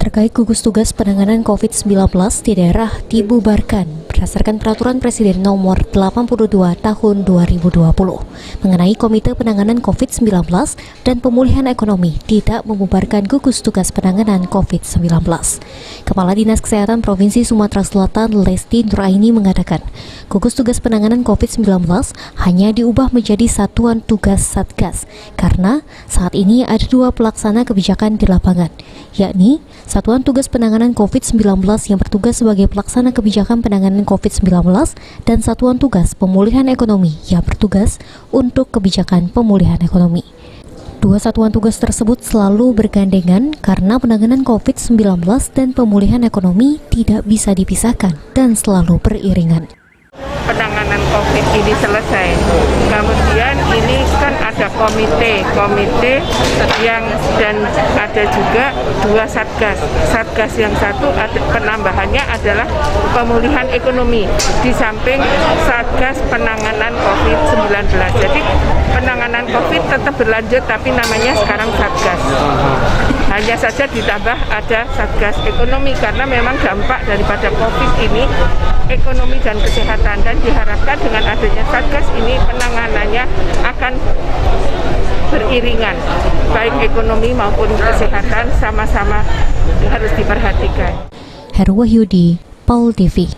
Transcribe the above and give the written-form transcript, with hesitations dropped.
terkait gugus tugas penanganan COVID-19 di daerah dibubarkan berdasarkan Peraturan Presiden Nomor 82 Tahun 2020 mengenai Komite Penanganan COVID-19 dan Pemulihan Ekonomi tidak membubarkan gugus tugas penanganan COVID-19. Kepala Dinas Kesehatan Provinsi Sumatera Selatan Lesti Nuraini mengatakan, gugus tugas penanganan COVID-19 hanya diubah menjadi satuan tugas Satgas karena saat ini ada dua pelaksana kebijakan di lapangan, yakni Satuan Tugas Penanganan COVID-19 yang bertugas sebagai pelaksana kebijakan penanganan COVID-19 dan Satuan Tugas Pemulihan Ekonomi yang bertugas untuk kebijakan pemulihan ekonomi. Dua satuan tugas tersebut selalu bergandengan karena penanganan COVID-19 dan pemulihan ekonomi tidak bisa dipisahkan dan selalu beriringan. Penanganan COVID ini selesai, kemudian ini kan ada komite yang dan ada juga dua satgas yang satu penambahannya adalah pemulihan ekonomi di samping satgas penanganan COVID-19. Jadi penanganan COVID tetap berlanjut tapi namanya sekarang satgas, hanya saja ditambah ada satgas ekonomi karena memang dampak daripada COVID ini ekonomi dan kesehatan, dan diharapkan dengan adanya satgas ini penanganannya akan beriringan, baik ekonomi maupun kesehatan sama-sama harus diperhatikan. Heru Wahyudi, Paul TV.